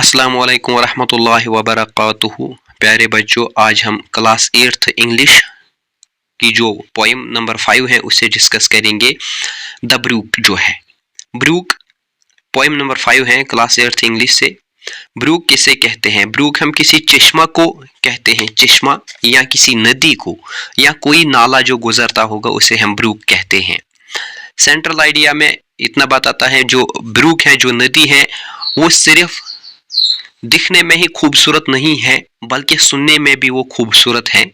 अस्सलाम वालेकुम वरहमतुल्लाहि वबरकातुहू। प्यारे बच्चों, आज हम क्लास 8th इंग्लिश की जो पोएम नंबर 5 है उससे डिस्कस करेंगे। द ब्रूक जो है, ब्रूक पोएम नंबर 5 है क्लास 8th इंग्लिश से। ब्रूक किसे कहते हैं? ब्रूक हम किसी चश्मा को कहते हैं, चश्मा या किसी नदी को या कोई नाला जो गुजरता होगा उसे हम ब्रूक कहते हैं। सेंट्रल आइडिया में इतना बताता है, जो ब्रूक है, जो नदी है, वो सिर्फ दिखने में ही खूबसूरत नहीं है बल्कि सुनने में भी वो खूबसूरत है।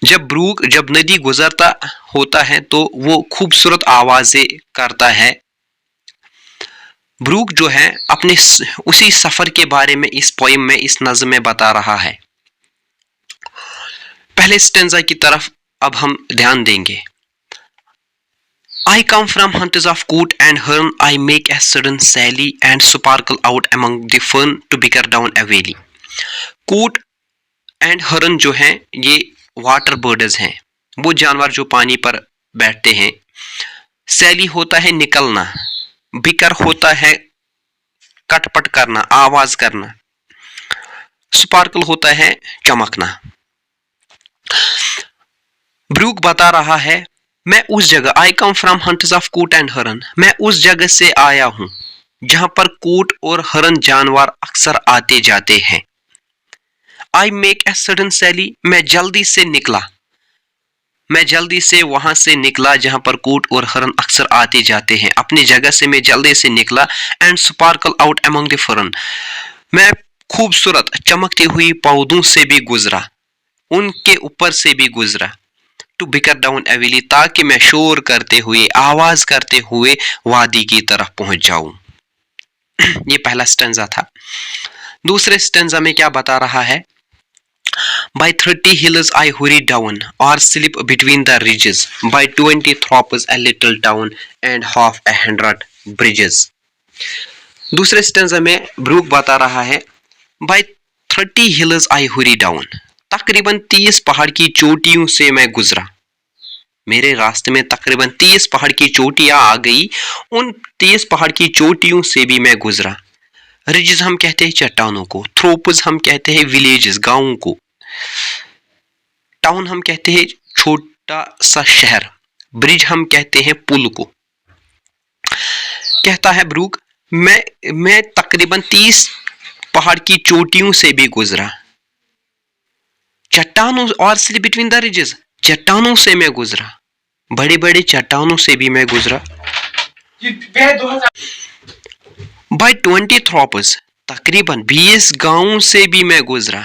जब नदी गुजरता होता है तो वो खूबसूरत आवाजें करता है। ब्रूक जो है अपने उसी सफर के बारे में इस पोएम में, इस नज़्म में बता रहा है। पहले स्टेंजा की तरफ अब हम ध्यान देंगे। I come from hunters of coot and hern, I make a sudden sally and sparkle out among the fern to bicker down a valley. कूट एंड हरन जो हैं ये वाटर बर्ड्स हैं, वो जानवर जो पानी पर बैठते हैं। सैली होता है निकलना, बिकर होता है कटपट करना, आवाज करना, स्पार्कल होता है चमकना। ब्रूक बता रहा है, मैं उस जगह, आई कम फ्रॉम हंटर्स ऑफ कूट एंड हरन, मैं उस जगह से आया हूं जहां पर कूट और हरन जानवर अक्सर आते जाते हैं। आई मेक ए सडन सैली, मैं जल्दी से वहां से निकला जहां पर कूट और हरन अक्सर आते जाते हैं। अपनी जगह से मैं जल्दी से निकला। And sparkle out among the fern, मैं खूबसूरत चमकती हुई पौधों से भी गुजरा, उनके ऊपर से भी गुजरा। To bicker down a valley, ताकि मैं शोर करते हुए, आवाज करते हुए वादी की तरफ पहुंच जाऊं। ये पहला स्टेंजा था। दूसरे स्टेंजा में क्या बता रहा है? By 30 hills I hurry down or slip between the ridges, by 20 throps a little town and half a hundred bridges. दूसरे स्टेंजा में ब्रूक बता रहा है, By 30 hills I hurry down, तकरीबन 30 पहाड़ की चोटियों से मैं गुजरा। मेरे रास्ते में तकरीबन 30 पहाड़ की चोटियां आ गई, उन 30 पहाड़ की चोटियों से भी मैं गुजरा। रिजेस हम कहते हैं चट्टानों को, थ्रोप्स हम कहते हैं विलेजेस, गांवों को, टाउन हम कहते हैं छोटा सा शहर, ब्रिज हम कहते हैं पुल को। कहता है ब्रूक, मैं तकरीबन 30 पहाड़ की चोटियों से भी गुजरा। चट्टानों और स्लिप बिटवीन द रिजेस, चट्टानों से मैं गुजरा, बड़े बड़े चट्टानों से भी मैं गुजरा। बाय 20 थ्रोप्स, तकरीबन 20 गांवों से भी मैं गुजरा,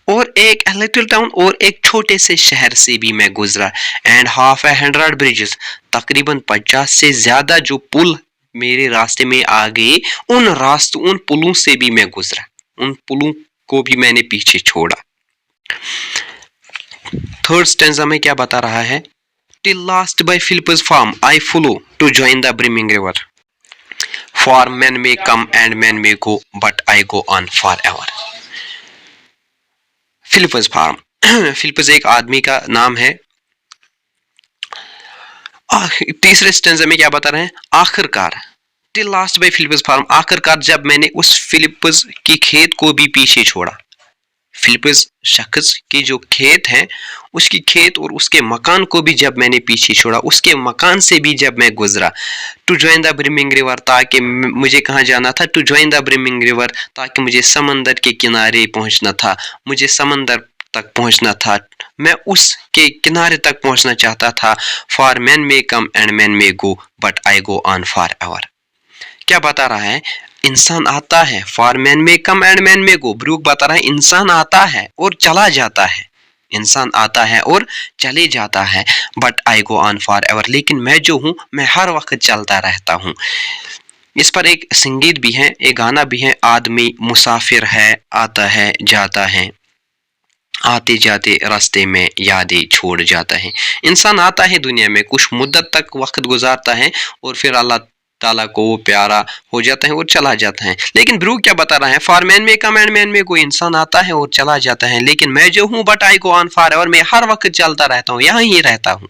और एक लिटिल टाउन, और एक छोटे से शहर से भी मैं गुजरा। एंड हाफ ए 100 ब्रिजेस, तकरीबन 50 से ज्यादा जो पुल मेरे रास्ते में आ गए, उन पुलों से भी मैं गुजरा, उन पुलों को भी मैंने पीछे छोड़ा। थर्ड स्टेंजा में क्या बता रहा है? Till last by Philip's farm I follow to join the brimming river. For men may come and men may go, but I go on forever. Philip's farm, Philip's एक आदमी का नाम है। तीसरे स्टेंजा में क्या बता रहे हैं? आखिरकार, Till last by Philip's farm, आखिरकार जब मैंने उस फिलिपस की खेत को भी पीछे छोड़ा। फिलिपस शख्स की जो खेत है, उसकी खेत और उसके मकान को भी जब मैंने पीछे छोड़ा, उसके मकान से भी जब मैं गुजरा। To join the brimming river, ताकि मुझे कहाँ जाना था? To join the brimming river, ताकि मुझे समंदर के किनारे पहुंचना था, मुझे समंदर तक पहुंचना था, मैं उसके किनारे तक पहुंचना चाहता था। For men may come and men may go, but I go on for ever. क्या बता रहा है? इंसान आता है, फॉर मैन में कम एंड मैन में गो। ब्रूक बता रहा है, इंसान आता है और चला जाता है, इंसान आता है और चले जाता है, but I go on for ever, लेकिन मैं जो हूं, मैं हर वक्त चलता रहता हूं। इस पर एक संगीत भी है, एक गाना भी है, आदमी मुसाफिर है, आता है जाता है, आते जाते रास्ते में यादें छोड़ जाता है। इंसान आता है दुनिया में, कुछ मुद्दत तक वक्त गुजारता है और फिर अल्लाह ताला को वो प्यारा हो जाता है और चला जाता है। लेकिन ब्रूक क्या बता रहा है? फॉर मैन में कम एंड मैन में कोई इंसान आता है और चला जाता है, लेकिन मैं जो हूं, but I go on for ever, मैं हर वक्त चलता रहता हूं, यहां ही रहता हूं।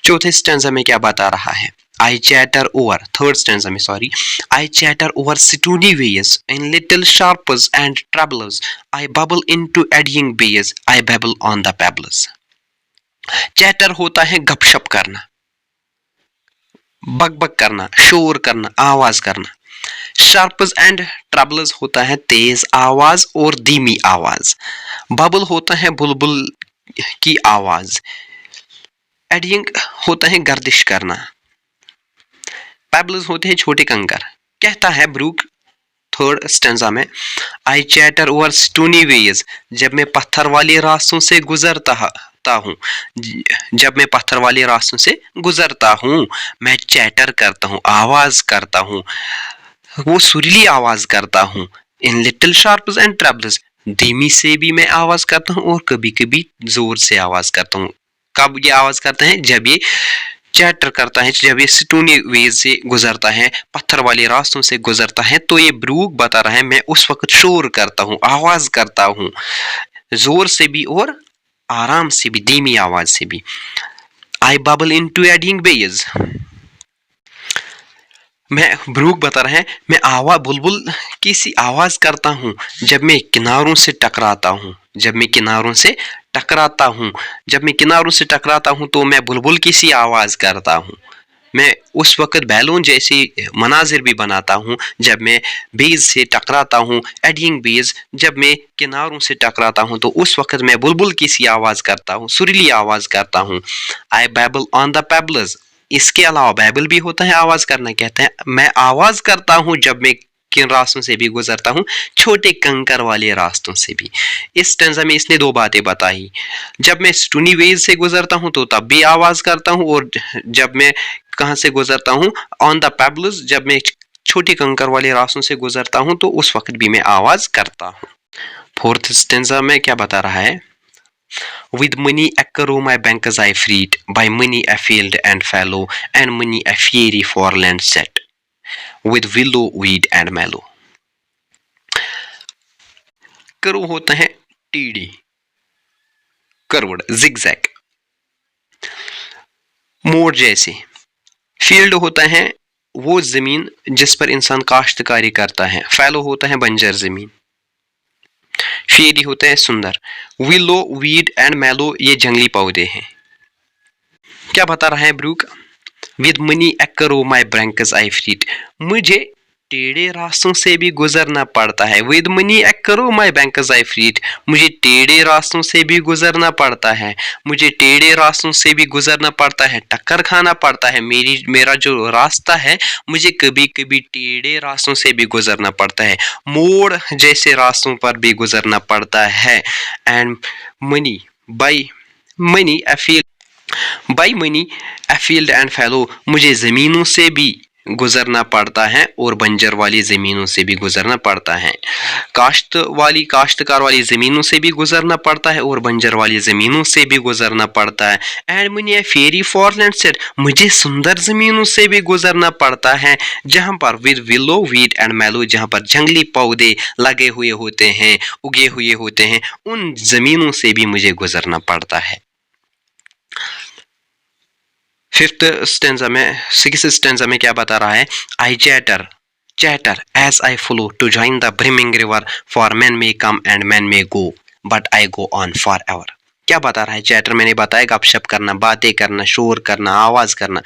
चौथे स्टेंजा में क्या बता रहा है? I chatter over, third stanza में sorry, I chatter over stony ways in little sharpers and troublers. I bubble into eddying bays, I babble on the pebbles. Chatter होता है गपशप करना, बक बक करना, शोर करना, आवाज करना. Sharpers and troublers होता है तेज आवाज और धीमी आवाज. Bubble होता है बुलबुल की आवाज. Eddying होता है गर्दिश करना. Pebbles होते हैं छोटे कंकर. कहता है ब्रूक थर्ड स्टेंजा में, I chatter over stony ways, जब मैं पत्थर वाले रास्तों से गुजरता हूँ, जब मैं पत्थर वाले रास्तों से गुजरता हूँ, मैं चैटर करता हूँ, आवाज करता हूँ, वो सुरीली आवाज करता हूँ. In little sharps and troubles, धीमी से भी मैं आवाज करता हूँ और कभी कभी जोर से आवाज करता हूँ. कब ये आवाज करता है? जब ये चैटर करता है, जब ये स्टोनी वेज से गुजरता है, पत्थर वाले रास्तों से गुजरता है. तो ये ब्रूक बता रहा है मैं उस वक्त शोर करता हूँ, आवाज करता हूँ, जोर से भी और आराम से भी, धीमी आवाज से भी. आई बबल इनटू एडिंग बेज, मैं ब्रूक बता रहा है मैं बुलबुल की सी आवाज करता हूँ जब मैं किनारों से टकराता हूँ, जब मैं किनारों से टकराता हूँ, जब मैं किनारों से टकराता हूँ तो मैं बुलबुल की सी आवाज करता हूँ. मैं उस वक्त बैलून जैसी मनाजिर भी बनाता हूँ जब मैं बेज से टकराता हूँ. एडिंग बेज, जब मैं किनारों से टकराता हूँ तो उस वक्त मैं बुलबुल की सी आवाज करता हूँ, सुरीली आवाज करता हूँ. आई बैबल ऑन द पेबल्स, इसके अलावा बैबल भी होता है आवाज करना. कहते हैं मैं आवाज करता हूँ जब मैं किन रास्तों से भी गुजरता हूँ, छोटे कंकर वाले रास्तों से भी. इस स्टेंजा में इसने दो बातें बताई. जब मैं स्टूनी वेज से गुजरता हूँ तो तब भी आवाज करता हूँ, और जब मैं कहाँ से गुजरता हूँ, ऑन द पेबल्स, जब मैं छोटे कंकर वाले रास्तों से गुजरता हूँ तो उस वक्त भी मैं आवाज करता हूँ. फोर्थ स्टेंजा में क्या बता रहा है? With money accrue my bankers I freed, by money a field and fallow, and money a fiery foreland set, with willow, weed and mallow. करो होता है टीडी, कर्वड, जिगजैग, मोड़ जैसे. फील्ड होता है वो जमीन जिस पर इंसान काश्तकारी करता है. फैलो होता है बंजर जमीन. फेरी होता है सुंदर. विलो, वीड एंड मैलो ये जंगली पौधे हैं. क्या बता रहा है brook? With many a curve my banks I fret, मुझे टेढ़े रास्तों से भी गुजरना पड़ता है. With many a curve my banks I fret, मुझे टेढ़े रास्तों से भी गुजरना पड़ता है, मुझे टेढ़े रास्तों से भी गुजरना पड़ता है, टक्कर खाना पड़ता है. मेरा जो रास्ता है मुझे कभी कभी टेढ़े रास्तों से भी गुजरना पड़ता है, मोड़ जैसे रास्तों पर भी गुजरना पड़ता है. And many, by many a field, by many a field and fallow, मुझे ज़मीनों से भी गुजरना पड़ता है और बंजर वाली ज़मीनों से भी गुजरना पड़ता है. काश्तकार वाली ज़मीनों से भी गुजरना पड़ता है और बंजर वाली ज़मीनों से भी गुजरना पड़ता है. And many a fairy foreland set, मुझे सुंदर ज़मीनों से भी गुजरना पड़ता है जहाँ पर विद विलो, वीड एंड मैलो, जहाँ पर जंगली पौधे लगे हुए होते हैं, उगे हुए होते हैं, उन ज़मीनों से भी मुझे गुजरना पड़ता है. फिफ्थ स्टेंजा में, सिक्स्थ स्टेंजा में क्या बता रहा है? I chatter as I flow to join the brimming river, for men may come and men may go, but I go on for ever. क्या बता रहा है? चैटर मैंने बताया गपशप करना, बातें करना, शोर करना, आवाज करना.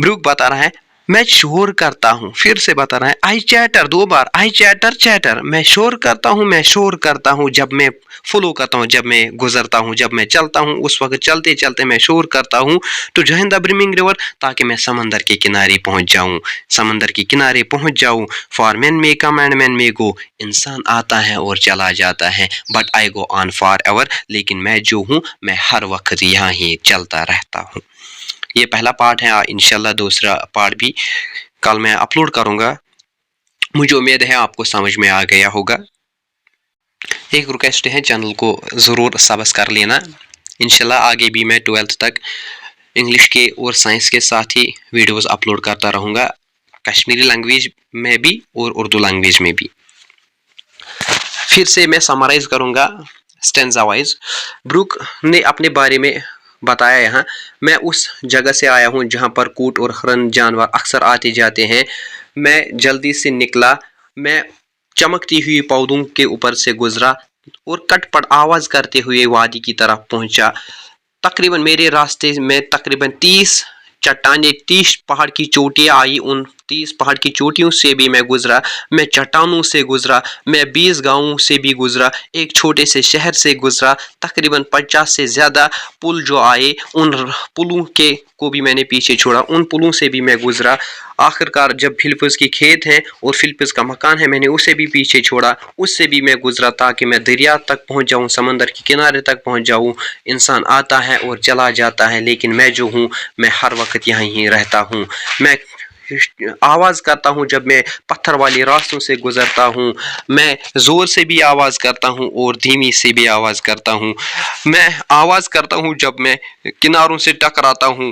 ब्रूक बता रहा है मैं शोर करता हूँ. फिर से बता रहा है आई चैटर, दो बार. आई चैटर, मैं शोर करता हूँ जब मैं फॉलो करता हूँ, जब मैं गुजरता हूँ, जब मैं चलता हूँ, उस वक्त चलते चलते मैं शोर करता हूँ. To join the brimming river, ताकि मैं समंदर के किनारे पहुँच जाऊँ. For men may come and men may go, इंसान आता है और चला जाता है. But I go on for ever, लेकिन मैं जो हूँ मैं हर वक्त यहाँ ही चलता रहता हूँ. ये पहला पार्ट है. इंशाल्लाह दूसरा पार्ट भी कल मैं अपलोड करूँगा. मुझे उम्मीद है आपको समझ में आ गया होगा. एक रिक्वेस्ट है, चैनल को ज़रूर सब्सक्राइब कर लेना. इंशाल्लाह आगे भी मैं 12th तक इंग्लिश के और साइंस के साथ ही वीडियोस अपलोड करता रहूँगा, कश्मीरी लैंग्वेज में भी और उर्दू लैंग्वेज में भी. फिर से मैं समराइज़ करूँगा स्टेंजा वाइज. ब्रूक ने अपने बारे में बताया यहाँ, मैं उस जगह से आया हूँ जहाँ पर कूट और हिरन जानवर अक्सर आते जाते हैं। मैं जल्दी से निकला, मैं चमकती हुई पौधों के ऊपर से गुजरा और कटपट आवाज करते हुए वादी की तरफ पहुंचा। तकरीबन मेरे रास्ते में तकरीबन 30 चट्टानें, 30 पहाड़ की चोटियां आई। उन 30 पहाड़ की चोटियों से भी मैं गुजरा, मैं चट्टानों से गुजरा, मैं 20 गांवों से भी गुजरा, एक छोटे से शहर से गुजरा। तकरीबन 50 से ज़्यादा पुल जो आए, उन पुलों के को भी मैंने पीछे छोड़ा, उन पुलों से भी मैं गुजरा। आखिरकार जब फिलिप्स की खेत है और फिलिप्स का मकान है, मैंने उसे भी पीछे छोड़ा, उससे भी मैं गुजरा ताकि मैं दरिया तक पहुंच जाऊं, समंदर के किनारे तक पहुंच जाऊं। इंसान आता है और चला जाता है, लेकिन मैं जो हूं, मैं हर वक्त यहाँ ही रहता हूं। मैं आवाज करता हूं जब मैं पत्थर वाले रास्तों से गुजरता हूं, मैं जोर से भी आवाज करता हूं और धीमी से भी आवाज करता हूं। मैं आवाज करता हूं जब मैं किनारों से टकराता हूं,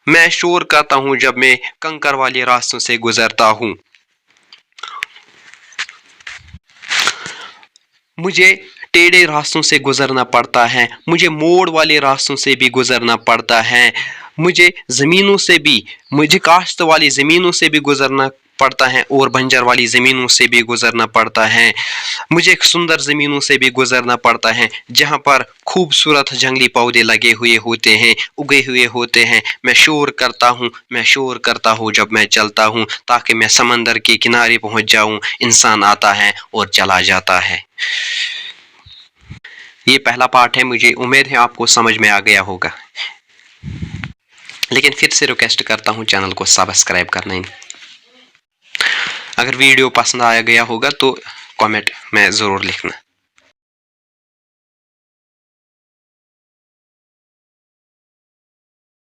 मैं शोर करता हूं जब मैं कंकर वाले रास्तों से गुजरता हूं। मुझे टेढ़े रास्तों से गुजरना पड़ता है, मुझे मोड़ वाले रास्तों से भी गुजरना पड़ता है, मुझे काश्त वाली ज़मीनों से भी गुजरना पड़ता है और बंजर वाली ज़मीनों से भी गुजरना पड़ता है। मुझे सुंदर ज़मीनों से भी गुजरना पड़ता है जहाँ पर खूबसूरत जंगली पौधे लगे हुए होते हैं, उगे हुए होते हैं। मैं शोर करता हूँ जब मैं चलता हूँ ताकि मैं समंदर के किनारे पहुँच जाऊँ। इंसान आता है और चला जाता है। ये पहला पार्ट है, मुझे उम्मीद है आपको समझ में आ गया होगा। लेकिन फिर से रिक्वेस्ट करता हूँ चैनल को सब्सक्राइब करना ही। अगर वीडियो पसंद आया गया होगा तो कमेंट में ज़रूर लिखना।